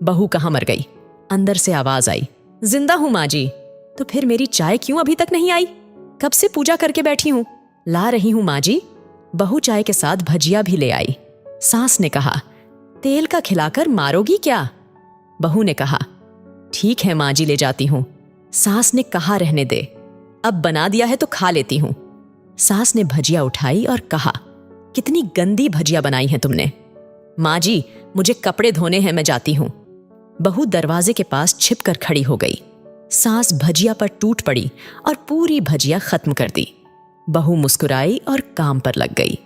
बहू कहाँ मर गई? अंदर से आवाज आई, जिंदा हूं माँ जी। तो फिर मेरी चाय क्यों अभी तक नहीं आई? कब से पूजा करके बैठी हूं, ला रही हूं माँ जी। बहू चाय के साथ भजिया भी ले आई। सास ने कहा, तेल का खिलाकर मारोगी क्या? बहू ने कहा, ठीक है माँ जी, ले जाती हूं। सास ने कहा, रहने दे, अब बना दिया है तो खा लेती हूं। सास ने भजिया उठाई और कहा, कितनी गंदी भजिया बनाई है तुमने। माँ जी, मुझे कपड़े धोने हैं, मैं जाती हूं। बहू दरवाजे के पास छिपकर खड़ी हो गई। सास भजिया पर टूट पड़ी और पूरी भजिया खत्म कर दी। बहू मुस्कुराई और काम पर लग गई।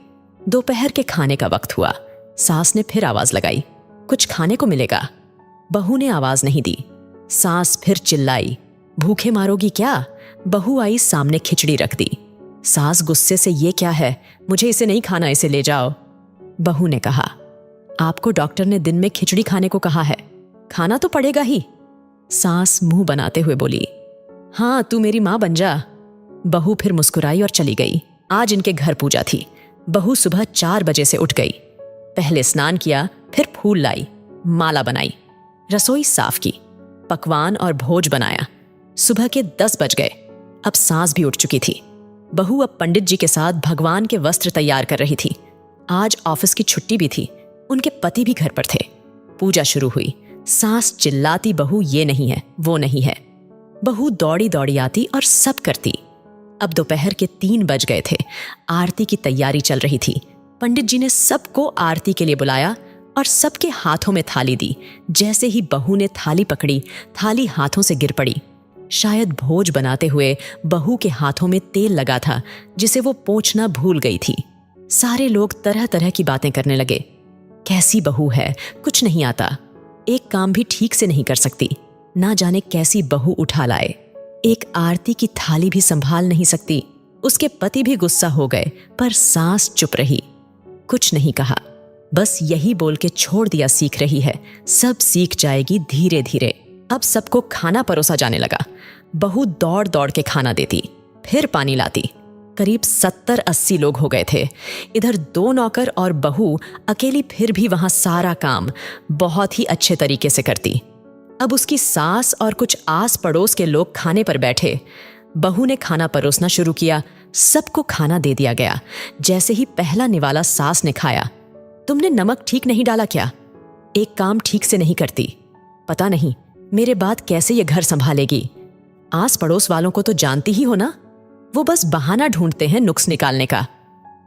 दोपहर के खाने का वक्त हुआ। सास ने फिर आवाज लगाई, कुछ खाने को मिलेगा? बहू ने आवाज नहीं दी। सास फिर चिल्लाई, भूखे मारोगी क्या? बहू आई, सामने खिचड़ी रख दी। सास गुस्से से, ये क्या है, मुझे इसे नहीं खाना, इसे ले जाओ। बहू ने कहा, आपको डॉक्टर ने दिन में खिचड़ी खाने को कहा है, खाना तो पड़ेगा ही। सास मुंह बनाते हुए बोली, हाँ तू मेरी मां बन जा। बहू फिर मुस्कुराई और चली गई। आज इनके घर पूजा थी। बहू सुबह 4 बजे से उठ गई। पहले स्नान किया, फिर फूल लाई, माला बनाई, रसोई साफ की, पकवान और भोज बनाया। सुबह के 10 बज गए। अब सास भी उठ चुकी थी। बहू अब पंडित जी के साथ भगवान के वस्त्र तैयार कर रही थी। आज ऑफिस की छुट्टी भी थी। उनके पति भी घर पर थे। पूजा शुरू हुई। सास चिल्लाती, बहू ये नहीं है, वो नहीं है। बहू दौड़ी दौड़ी आती और सब करती। अब दोपहर के 3 बज गए थे। आरती की तैयारी चल रही थी। पंडित जी ने सबको आरती के लिए बुलाया और सबके हाथों में थाली दी। जैसे ही बहू ने थाली पकड़ी, थाली हाथों से गिर पड़ी। शायद भोज बनाते हुए बहू के हाथों में तेल लगा था, जिसे वो पोंछना भूल गई थी। सारे लोग तरह तरह की बातें करने लगे। कैसी बहू है, कुछ नहीं आता, एक काम भी ठीक से नहीं कर सकती, ना जाने कैसी बहू उठा लाए, एक आरती की थाली भी संभाल नहीं सकती। उसके पति भी गुस्सा हो गए, पर सास चुप रही, कुछ नहीं कहा। बस यही बोल के छोड़ दिया, सीख रही है, सब सीख जाएगी धीरे धीरे। अब सबको खाना परोसा जाने लगा। बहू दौड़ दौड़ के खाना देती, फिर पानी लाती। करीब 70-80 लोग हो गए थे। इधर 2 नौकर और बहू अकेली फिर भी वहां सारा काम बहुत ही अच्छे तरीके से करती। अब उसकी सास और कुछ आस पड़ोस के लोग खाने पर बैठे। बहू ने खाना परोसना शुरू किया। सबको खाना दे दिया गया। जैसे ही पहला निवाला सास ने खाया, तुमने नमक ठीक नहीं डाला क्या? एक काम ठीक से नहीं करती, पता नहीं मेरे बाद कैसे ये घर संभालेगी। आस पड़ोस वालों को तो जानती ही हो ना, वो बस बहाना ढूंढते हैं नुक्स निकालने का।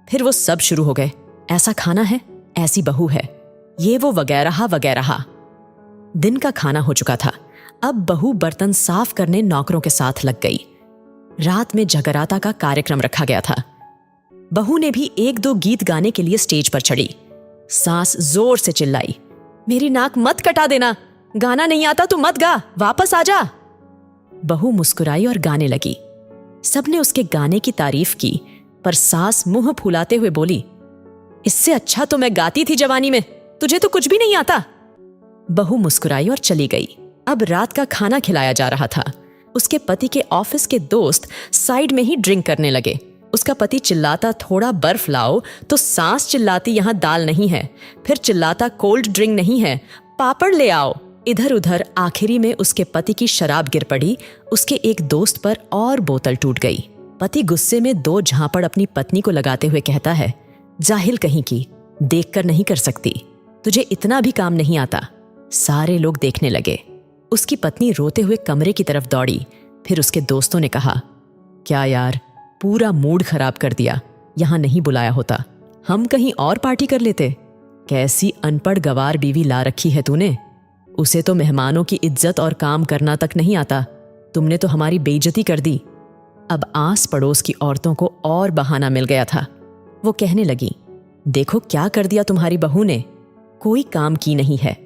फिर वो सब शुरू हो गए, ऐसा खाना है, ऐसी बहू है, ये वो वगैरह वगैरह। दिन का खाना हो चुका था। अब बहू बर्तन साफ करने नौकरों के साथ लग गई। रात में जगराता का कार्यक्रम रखा गया था। बहू ने भी 1-2 गीत गाने के लिए स्टेज पर चढ़ी। सास जोर से चिल्लाई, मेरी नाक मत कटा देना, गाना नहीं आता तो मत गा, वापस आ जा। बहू मुस्कुराई और गाने लगी। सबने उसके गाने की तारीफ की, पर सास मुंह फुलाते हुए बोली, इससे अच्छा तो मैं गाती थी जवानी में, तुझे तो कुछ भी नहीं आता। बहू मुस्कुराई और चली गई। अब रात का खाना खिलाया जा रहा था। उसके पति के ऑफिस के दोस्त साइड में ही ड्रिंक करने लगे। उसका पति चिल्लाता, थोड़ा बर्फ लाओ, तो सास चिल्लाती, यहां दाल नहीं है। फिर चिल्लाता, कोल्ड ड्रिंक नहीं है, पापड़ ले आओ। इधर उधर आखिरी में उसके पति की शराब गिर पड़ी। उसके एक दोस्त पर और बोतल टूट गई। पति गुस्से में 2 झापड़ अपनी पत्नी को लगाते हुए कहता है, जाहिल कहीं की, देखकर नहीं कर सकती, तुझे इतना भी काम नहीं आता। सारे लोग देखने लगे। उसकी पत्नी रोते हुए कमरे की तरफ दौड़ी। फिर उसके दोस्तों ने कहा, क्या यार, पूरा मूड खराब कर दिया, यहां नहीं बुलाया होता, हम कहीं और पार्टी कर लेते। कैसी अनपढ़ गवार बीवी ला रखी है तूने, उसे तो मेहमानों की इज्जत और काम करना तक नहीं आता, तुमने तो हमारी बेइज्जती कर दी। अब आस पड़ोस की औरतों को और बहाना मिल गया था। वो कहने लगी, देखो क्या कर दिया तुम्हारी बहू ने, कोई काम की नहीं है।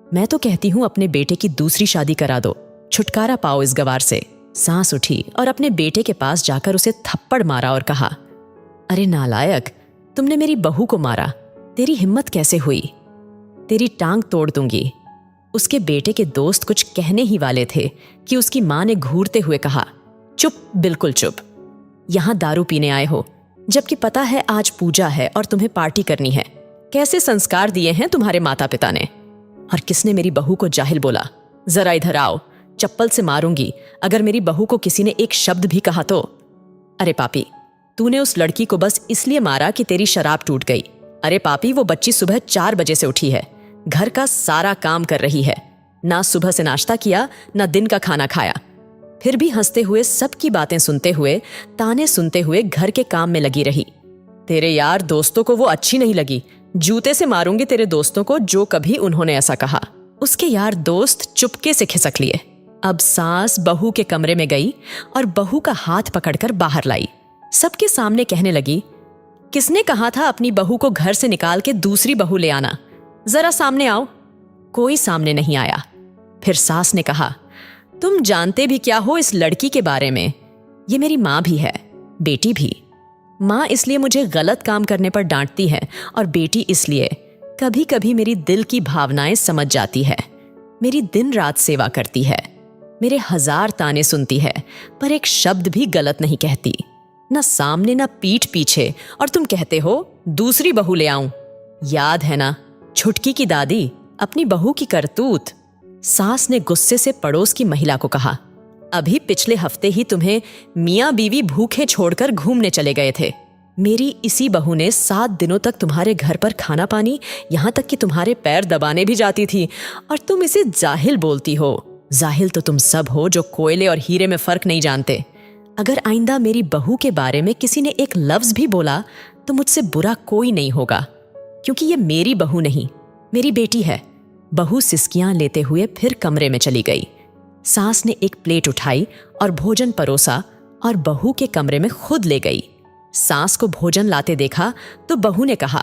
मैं तो कहती हूं अपने बेटे की दूसरी शादी करा दो, छुटकारा पाओ इस गवार से। सास उठी और अपने बेटे के पास जाकर उसे थप्पड़ मारा और कहा, अरे नालायक, तुमने मेरी बहू को मारा, तेरी हिम्मत कैसे हुई, तेरी टांग तोड़ दूंगी। उसके बेटे के दोस्त कुछ कहने ही वाले थे कि उसकी मां ने घूरते हुए कहा, चुप, बिल्कुल चुप, यहां दारू पीने आए हो, जबकि पता है आज पूजा है और तुम्हें पार्टी करनी है। कैसे संस्कार दिए हैं तुम्हारे माता पिता ने। और किसने मेरी बहू को जाहिल बोला? जरा इधर आओ, चप्पल से मारूंगी अगर मेरी बहू को किसी ने एक शब्द भी कहा तो। अरे पापी, तूने उस लड़की को बस इसलिए मारा कि तेरी शराब टूट गई। अरे पापी, वो बच्ची सुबह 4 बजे से उठी है, घर का सारा काम कर रही है, ना सुबह से नाश्ता किया ना दिन का खाना खाया, फिर भी हंसते हुए सबकी बातें सुनते हुए ताने सुनते हुए घर के काम में लगी रही। तेरे यार दोस्तों को वो अच्छी नहीं लगी, जूते से मारूंगी तेरे दोस्तों को जो कभी उन्होंने ऐसा कहा। उसके यार दोस्त चुपके से खिसक लिए। अब सास बहू के कमरे में गई और बहू का हाथ पकड़कर बाहर लाई। सबके सामने कहने लगी, किसने कहा था अपनी बहू को घर से निकाल के दूसरी बहू ले आना? जरा सामने आओ। कोई सामने नहीं आया। फिर सास ने कहा, तुम जानते भी क्या हो इस लड़की के बारे में? ये मेरी माँ भी है, बेटी भी। माँ इसलिए मुझे गलत काम करने पर डांटती है और बेटी इसलिए कभी कभी मेरी दिल की भावनाएं समझ जाती है। मेरी दिन रात सेवा करती है, मेरे 1000 ताने सुनती है, पर एक शब्द भी गलत नहीं कहती, न सामने न पीठ पीछे। और तुम कहते हो दूसरी बहू ले आऊं? याद है ना छुटकी की दादी, अपनी बहू की करतूत। सास ने गुस्से से पड़ोस की महिला को कहा, अभी पिछले हफ्ते ही तुम्हें मियाँ बीवी भूखे छोड़कर घूमने चले गए थे। मेरी इसी बहू ने 7 दिनों तक तुम्हारे घर पर खाना पानी, यहाँ तक कि तुम्हारे पैर दबाने भी जाती थी, और तुम इसे जाहिल बोलती हो। जाहिल तो तुम सब हो जो कोयले और हीरे में फर्क नहीं जानते। अगर आइंदा मेरी बहू के बारे में किसी ने एक लफ्ज भी बोला तो मुझसे बुरा कोई नहीं होगा, क्योंकि ये मेरी बहू नहीं, मेरी बेटी है। बहू सिसकियां लेते हुए फिर कमरे में चली गई। सास ने एक प्लेट उठाई और भोजन परोसा और बहू के कमरे में खुद ले गई। सास को भोजन लाते देखा तो बहू ने कहा,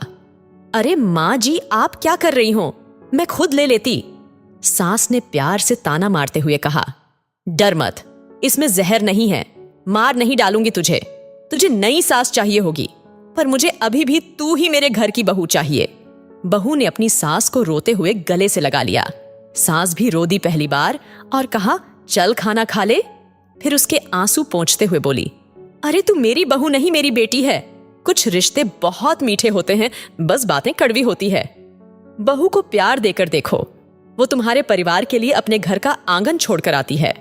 अरे माँ जी, आप क्या कर रही हो? मैं खुद ले लेती। सास ने प्यार से ताना मारते हुए कहा, डर मत, इसमें जहर नहीं है, मार नहीं डालूंगी तुझे। तुझे नई सास चाहिए होगी, पर मुझे अभी भी तू ही मेरे घर की बहू चाहिए। बहू ने अपनी सास को रोते हुए गले से लगा लिया। सास भी रो दी पहली बार और कहा, चल खाना खा ले। फिर उसके आंसू पोंछते हुए बोली, अरे तू मेरी बहू नहीं, मेरी बेटी है। कुछ रिश्ते बहुत मीठे होते हैं, बस बातें कड़वी होती है। बहू को प्यार देकर देखो, वो तुम्हारे परिवार के लिए अपने घर का आंगन छोड़कर आती है।